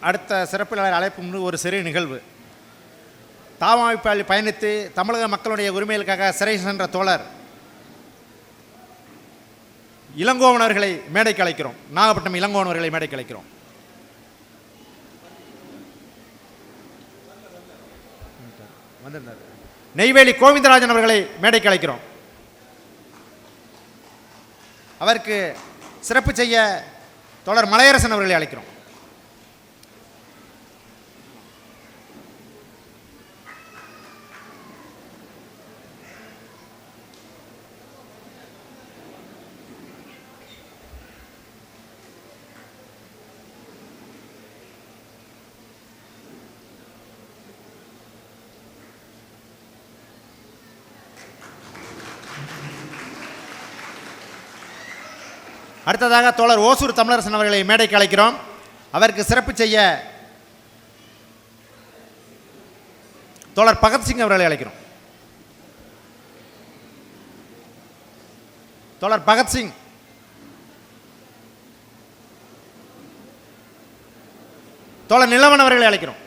அடுத்த சிறப்பிலாளர் அழைப்பு ஒரு சிறிய நிகழ்வு. தாவாய்ப்பால் பயணித்து தமிழக மக்களுடைய உரிமைகளுக்காக சிறை சென்ற தோழர் இளங்கோவனர்களை மேடைக்கு அழைக்கிறோம். நாகப்பட்டினம் இளங்கோவனர்களை மேடைக்கு அழைக்கிறோம். நெய்வேலி கோவிந்தராஜன் அவர்களை மேடைக்கு அழைக்கிறோம். அவருக்கு சிறப்பு செய்ய தோழர் மலையரசன் அவர்களை அழைக்கிறோம். அடுத்ததாக தோழர் ஓசூர் தமிழரசன் அவர்களை மேடைக்கு அழைக்கிறோம். அவருக்கு சிறப்பு செய்ய தோழர் பகத்சிங் அவர்களை அழைக்கிறோம். தோழர் பகத்சிங், தோழர் நிலவன் அவர்களை அழைக்கிறோம்.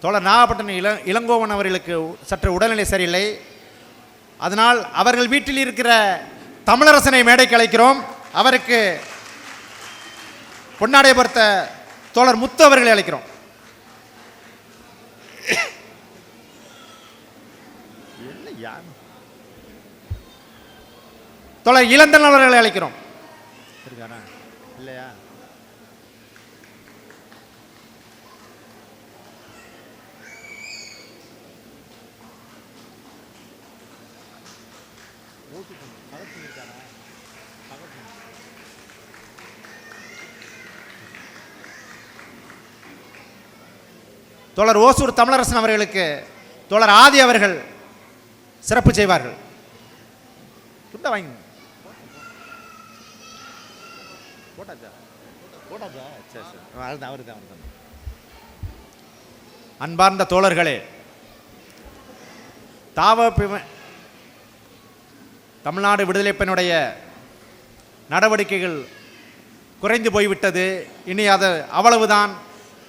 தோழர் நாகப்பட்டினம் இளங்கோவன் அவர்களுக்கு சற்று உடல்நிலை சரியில்லை. அதனால் அவர்கள் வீட்டில் இருக்கிற தமிழரசனை மேடைக்கு அழைக்கிறோம். அவருக்கு பொன்னாடை பொறுத்த தோழர் முத்து அவர்களை அழைக்கிறோம். தோழர் இளந்தன் அவர்களை அழைக்கிறோம். இல்லையா? தோழர் ஓசூர் தமிழரசன் அவர்களுக்கு தோழர் ஆதி அவர்கள் சிறப்பு செய்வார்கள். அன்பார்ந்த தோழர்களே, தமிழ்நாடு விடுதலை பெண்ணுடைய நடவடிக்கைகள் குறைந்து போய்விட்டது. இனி அது அவ்வளவுதான்.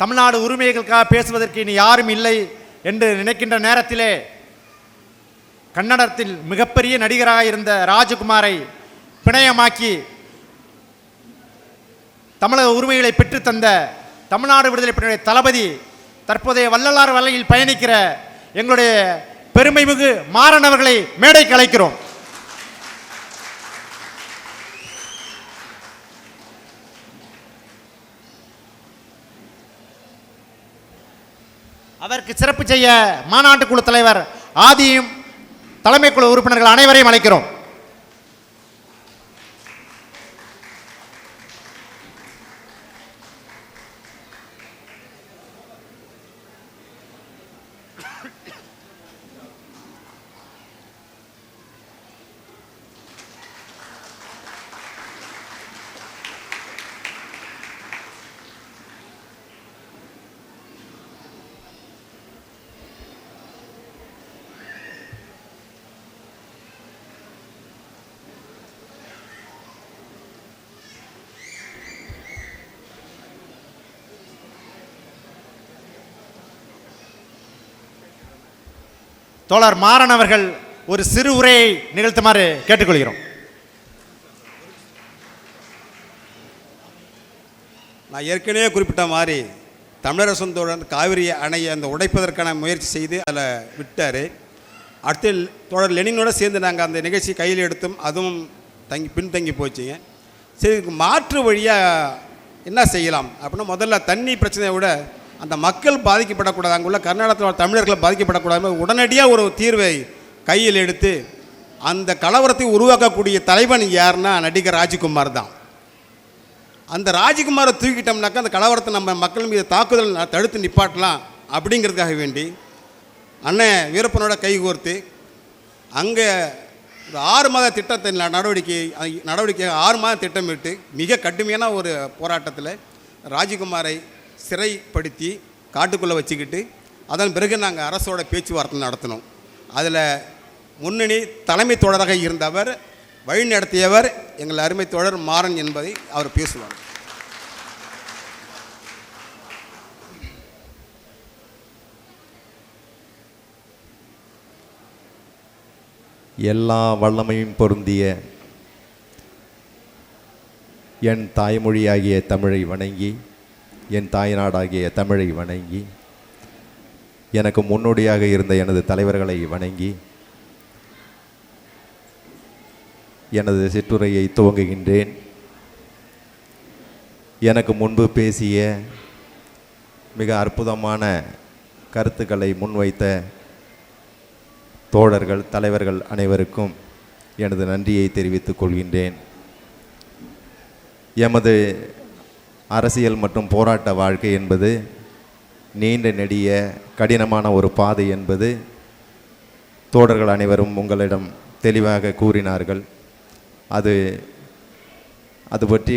தமிழ்நாடு உரிமைகளுக்காக பேசுவதற்கு இனி யாரும் இல்லை என்று நினைக்கின்ற நேரத்திலே கன்னடத்தில் மிகப்பெரிய நடிகராக இருந்த ராஜகுமாரை பிணையமாக்கி தமிழக உரிமைகளை பெற்றுத்தந்த தமிழ்நாடு விடுதலை பெண்ணுடைய தளபதி தற்போதைய வள்ளலார் வலையில் பயணிக்கிற எங்களுடைய பெருமைமிகு மாறன் அவர்களை மேடைக்கு அழைக்கிறோம். அதற்கு சிறப்பு செய்ய மாநாட்டு குழு தலைவர் ஆதியும் தலைமை குழு உறுப்பினர்கள் அனைவரையும் அழைக்கிறோம். தோழர் மாறன் அவர்கள் ஒரு சிறு உரையை நிகழ்த்துமாறு கேட்டுக்கொள்கிறோம். நான் ஏற்கனவே குறிப்பிட்ட மாதிரி தமிழரசன் தோழர் காவிரி அணையை அந்த உடைப்பதற்கான முயற்சி செய்து அதில் விட்டார். அடுத்து தோழர் லெனினோட சேர்ந்து நாங்கள் அந்த நிகழ்ச்சி கையில் எடுத்தோம். அதுவும் பின்தங்கி போச்சுங்க. சரி, மாற்று வழியாக என்ன செய்யலாம் அப்படின்னா, முதல்ல தண்ணி பிரச்சனையை விட அந்த மக்கள் பாதிக்கப்படக்கூடாது, அங்குள்ள கர்நாடகத்தில் தமிழர்கள் பாதிக்கப்படக்கூடாது, உடனடியாக ஒரு தீர்வை கையில் எடுத்து அந்த கலவரத்தை உருவாக்கக்கூடிய தலைவன் யாருன்னா நடிகர் ராஜ்குமார் தான். அந்த ராஜ்குமாரை தூக்கிட்டோம்னாக்கா அந்த கலவரத்தை நம்ம மக்கள் மீது தாக்குதல் தடுத்து நிப்பாட்டலாம். அப்படிங்கிறதுக்காக வேண்டி அண்ணன் வீரப்பனோட கைகோர்த்து அங்கே ஒரு 6 மாத திட்டத்தை நடவடிக்கை 6 மாதம் திட்டமிட்டு மிக கடுமையான ஒரு போராட்டத்தில் ராஜகுமாரை சிறைப்படுத்தி காட்டுக்குள்ளே வச்சுக்கிட்டு அதன் பிறகு நாங்கள் அரசோட பேச்சுவார்த்தை நடத்தினோம். அதில் முன்னணி தலைமை தோழராக இருந்தவர், வழி நடத்தியவர் எங்கள் அருமை தோழர் மாறன் என்பதை அவர் பேசுவார். எல்லா வல்லமையும் பொருந்திய என் தாய்மொழியாகிய தமிழை வணங்கி, என் தாய்நாடாகிய தமிழை வணங்கி, எனக்கு முன்னோடியாக இருந்த எனது தலைவர்களை வணங்கி எனது சிற்றுரையை துவங்குகின்றேன். எனக்கு முன்பு பேசிய மிக அற்புதமான கருத்துக்களை முன்வைத்த தோழர்கள், தலைவர்கள் அனைவருக்கும் எனது நன்றியை தெரிவித்துக் கொள்கின்றேன். எமது அரசியல் மற்றும் போராட்ட வாழ்க்கை என்பது நீண்ட நெடிய கடினமான ஒரு பாதை என்பது தோழர்கள் அனைவரும் உங்களிடம் தெளிவாக கூறினார்கள். அது பற்றி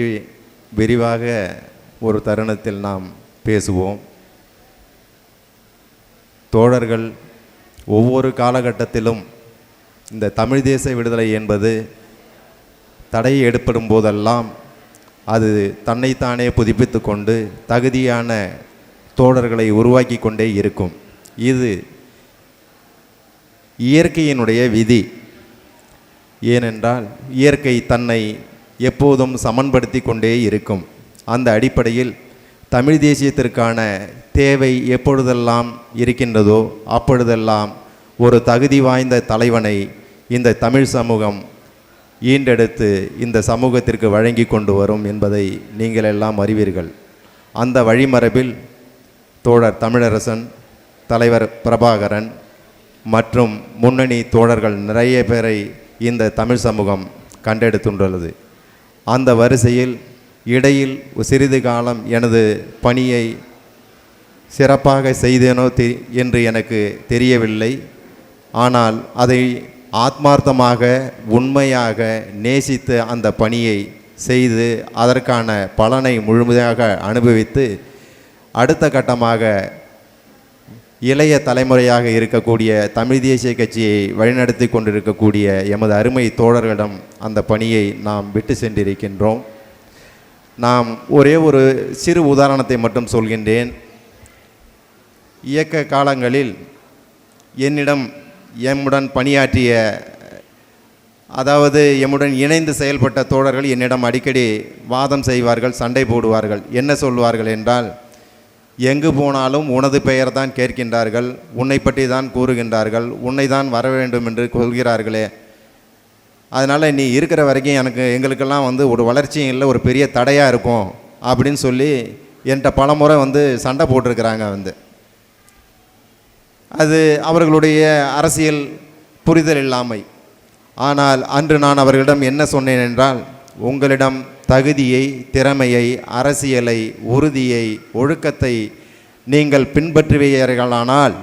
விரிவாக ஒரு தருணத்தில் நாம் பேசுவோம். தோழர்கள் ஒவ்வொரு காலகட்டத்திலும் இந்த தமிழ் தேச விடுதலை என்பது தடை ஏற்படும் போதெல்லாம் அது தன்னைத்தானே புதுப்பித்து கொண்டு தகுதியான தோழர்களை உருவாக்கி கொண்டே இருக்கும். இது இயற்கையினுடைய விதி. ஏனென்றால் இயற்கை தன்னை எப்போதும் சமன்படுத்தி கொண்டே இருக்கும். அந்த அடிப்படையில் தமிழ் தேசியத்திற்கான தேவை எப்பொழுதெல்லாம் இருக்கின்றதோ அப்பொழுதெல்லாம் ஒரு தகுதி வாய்ந்த தலைவனை இந்த தமிழ் சமூகம் ஈண்டெடுத்து இந்த சமூகத்திற்கு வழங்கி கொண்டு வரும் என்பதை நீங்கள் எல்லாம் அறிவீர்கள். அந்த வழிமரபில் தோழர் தமிழரசன், தலைவர் பிரபாகரன் மற்றும் முன்னணி தோழர்கள் நிறைய பேரை இந்த தமிழ் சமூகம் கண்டெடுத்துள்ளது. அந்த வரிசையில் இடையில் சிறிது காலம் எனது பணியை சிறப்பாக செய்தேனோ என்று எனக்கு தெரியவில்லை. ஆனால் அதை ஆத்மார்த்தமாக உண்மையாக நேசித்து அந்த பணியை செய்து அதற்கான பலனை முழுமையாக அனுபவித்து அடுத்த கட்டமாக இளைய தலைமுறையாக இருக்கக்கூடிய தமிழ் தேசிய கட்சியை வழிநடத்தி கொண்டிருக்கக்கூடிய எமது அருமை தோழர்களிடம் அந்த பணியை நாம் விட்டு சென்றிருக்கின்றோம். நாம் ஒரே ஒரு சிறு உதாரணத்தை மட்டும் சொல்கின்றேன். இயக்க காலங்களில் எம்முடன் பணியாற்றிய, அதாவது எம்முடன் இணைந்து செயல்பட்ட தோழர்கள் என்னிடம் அடிக்கடி வாதம் செய்வார்கள், சண்டை போடுவார்கள். என்ன சொல்வார்கள் என்றால், எங்கு போனாலும் உனது பெயர் தான் கேட்கின்றார்கள், உன்னை பற்றி தான் கூறுகின்றார்கள், உன்னை தான் வர வேண்டும் என்று சொல்கிறார்களே, அதனால் நீ இருக்கிற வரைக்கும் எங்களுக்கெல்லாம் ஒரு வளர்ச்சியும் இல்லை, ஒரு பெரிய தடையாக இருக்கும் அப்படின்னு சொல்லி என்கிட்ட பல முறை சண்டை போட்டிருக்கிறாங்க. அது அவர்களுடைய அரசியல் புரிதல் இல்லாமை. ஆனால் அன்று நான் அவர்களிடம் என்ன சொன்னேன் என்றால், உங்களிடம் தகுதியை, திறமையை, அரசியலை, உறுதியை, ஒழுக்கத்தை நீங்கள் பின்பற்றுவீர்களானால்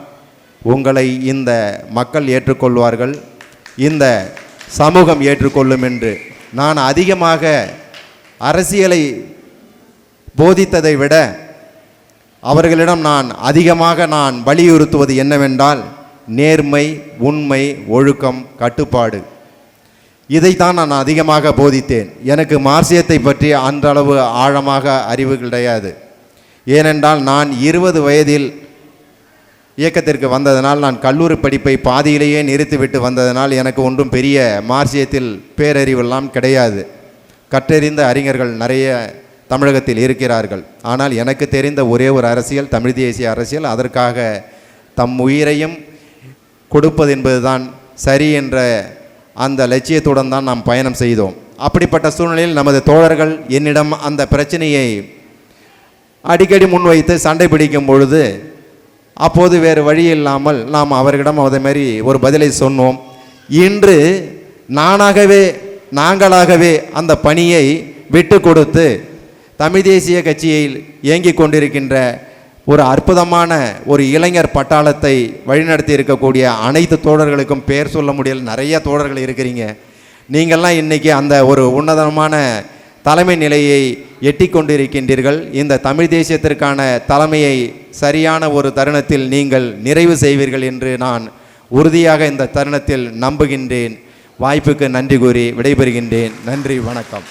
உங்களை இந்த மக்கள் ஏற்றுக்கொள்வார்கள், இந்த சமூகம் ஏற்றுக்கொள்ளும் என்று. நான் அதிகமாக அரசியலை போதித்ததை விட அவர்களிடம் அதிகமாக நான் வலியுறுத்துவது என்னவென்றால், நேர்மை, உண்மை, ஒழுக்கம், கட்டுப்பாடு. இதைத்தான் நான் அதிகமாக போதித்தேன். எனக்கு மார்க்சியத்தை பற்றி அன்றளவு ஆழமாக அறிவு கிடையாது. ஏனென்றால் நான் 20 வயதில் இயக்கத்திற்கு வந்ததனால், நான் கல்லூரி படிப்பை பாதியிலேயே நிறுத்திவிட்டு வந்ததனால் எனக்கு ஒன்றும் பெரிய மார்க்சியத்தில் பேரறிவெல்லாம் கிடையாது. கற்றறிந்த அறிஞர்கள் நிறைய தமிழகத்தில் இருக்கிறார்கள். ஆனால் எனக்கு தெரிந்த ஒரே ஒரு அரசியல் தமிழ் தேசிய அரசியல். அதற்காக தம் உயிரையும் கொடுப்பது என்பதுதான் சரி என்ற அந்த லட்சியத்துடன் தான் நாம் பயணம் செய்தோம். அப்படிப்பட்ட சூழ்நிலையில் நமது தோழர்கள் என்னிடம் அந்த பிரச்சனையை அடிக்கடி முன்வைத்து சண்டை பிடிக்கும் பொழுது, அப்போது வேறு வழி இல்லாமல் நாம் அவர்களிடம் அதே மாதிரி ஒரு பதிலை சொன்னோம். இன்று நாங்களாகவே அந்த பணியை விட்டு கொடுத்து தமிழ் தேசிய கட்சியில் இயங்கிக் கொண்டிருக்கின்ற ஒரு அற்புதமான ஒரு இளைஞர் பட்டாளத்தை வழிநடத்தி இருக்கக்கூடிய அனைத்து தோழர்களுக்கும் பெயர் சொல்ல முடியல, நிறைய தோழர்கள் இருக்கிறீங்க. நீங்கள்லாம் இன்றைக்கி அந்த ஒரு உன்னதமான தலைமை நிலையை எட்டி கொண்டிருக்கின்றீர்கள். இந்த தமிழ் தேசியத்திற்கான தலைமையை சரியான ஒரு தருணத்தில் நீங்கள் நிறைவு செய்வீர்கள் என்று நான் உறுதியாக இந்த தருணத்தில் நம்புகின்றேன். வாய்ப்புக்கு நன்றி கூறி விடைபெறுகின்றேன். நன்றி, வணக்கம்.